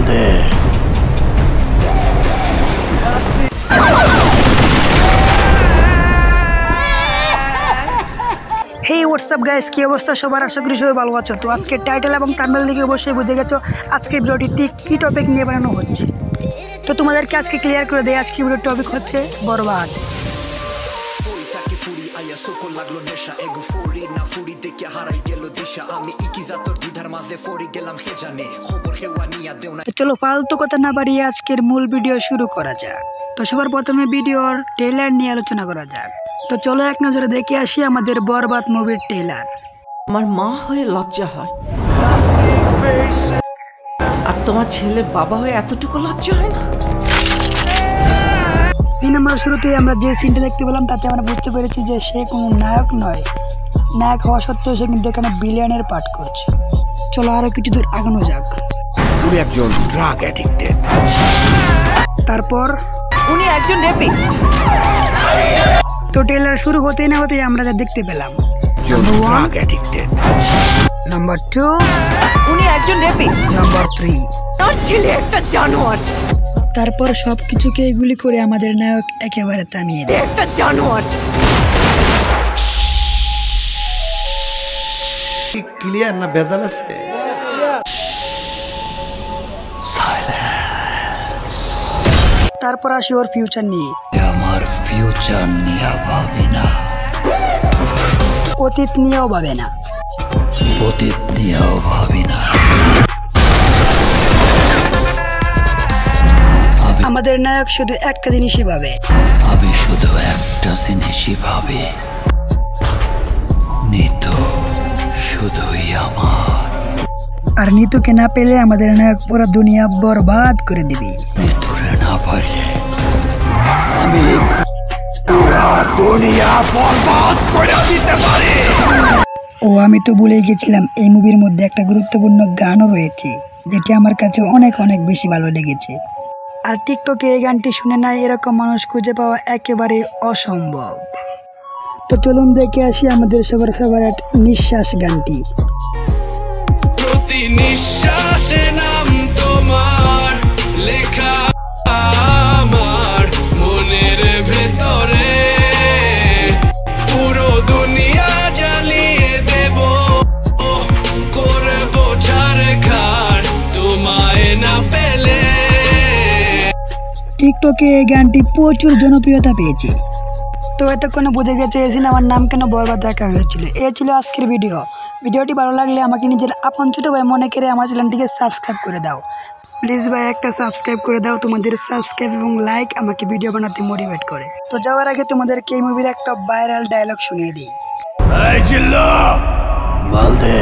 মালদে। হেই WhatsApp guys, কি অবস্থা সবার? আশা করি সবাই ভালো আছো। তো আজকে টাইটেল এবং থাম্বনেল দেখে অবশ্যই বুঝে গেছো আজকে ভিডিওটি ঠিক কী টপিক নিয়ে বানানো হচ্ছে। তো তোমাদেরকে আজকে ক্লিয়ার করে দেয়, আজকে ভিডিওর টপিক হচ্ছে বরবাদ। চলো ফালতু কথা না বাড়িয়ে আজকের মূল ভিডিও শুরু করা যাক। তো সবার প্রথমে ভিডিওর ট্রেলার নিয়ে আলোচনা করা যাক। তো চলো এক নজরে দেখে আসি আমাদের বরবাদ মুভির ট্রেলার। আমার মা হয়ে লজ্জা হয়, আর তোমার ছেলের বাবা হয়ে এতটুকু লজ্জা হয় না। সিনেমার শুরুতে আমরা যে সিনটা দেখতে পেলাম তাতে আমরা বুঝতে পেরেছি যে সে কোনো নায়ক নয়। নায়ক হওয়া সত্ত্বেও সে কিন্তু এখানে বিলিয়নের পাঠ করছে। চলো আরো কিছু দূর আগানো যাক। উনি একজন ড্রাগ অ্যাডিক্টেড। তারপর উনি একজন রেপিস্ট। তো ট্রেলার শুরু হতেই না হতেই আমরা যা দেখতে পেলাম, ড্রাগ অ্যাডিক্টেড। নাম্বার 2, উনি একজন রেপিস্ট। নাম্বার 3, তার ছেলে একটা জানোয়ার। তারপর সবকিছুকে এগুলি করে আমাদের নায়ক একেবারে থামিয়ে দেয়। একটা জানোয়ার। ক্লিয়ার না ভেজাল আছে? তারপর আসি ওর ফিউচার নিয়ে। আমার ফিউচার নিয়ে ভাবি না, অতীত নিয়েও ভাবে না, অতীত নিয়েও ভাবি না। আমাদের নায়ক শুধু একটা জিনিসই ভাবে, আমি শুধু একটা জিনিসই ভাবি, নিতু শুধুই আমার। আর নিতুকে না পেলে আমাদের নায়ক পুরো দুনিয়া বরবাদ করে দিবে। নিতুরে না পারলে আমি পুরা দুনিয়া বরবাদ করে দিতে পারি। ও আমি তো ভুলে গেছিলাম, এই মুভির মধ্যে একটা গুরুত্বপূর্ণ গানও রয়েছে যেটি আমার কাছে অনেক অনেক বেশি ভালো লেগেছে। আর টিকটকে এই গানটি শুনে নাই এরকম মানুষ খুঁজে পাওয়া একেবারে অসম্ভব। তো চলুন দেখে আসি আমাদের সবার ফেভারিট নিঃশ্বাস গানটি। প্রতি নিঃশ্বাসে নাম তোমার লেখা আমার মনের ভেতরে, পুরো দুনিয়া জ্বালিয়ে দেব, করব ছারখার তোমায় না পেলে। টিকটকে এই গানটি প্রচুর জনপ্রিয়তা পেয়েছে। তো এতক্ষণে বুঝে গেছে এই সিনেমার নাম কেন বরবাদ রাখা হয়েছিল। এই ছিল আজকের ভিডিওটি ভালো লাগলে আমাকে নিজের আপন ছোটো ভাই মনে করে আমার চ্যানেলটিকে সাবস্ক্রাইব করে দাও। প্লিজ ভাই একটা সাবস্ক্রাইব করে দাও। তোমাদের সাবস্ক্রাইব এবং লাইক আমাকে ভিডিও বানাতে মোটিভেট করে। তো যাওয়ার আগে তোমাদেরকে এই মুভির একটা ভাইরাল ডায়লগ শুনিয়ে দিই। মালদে।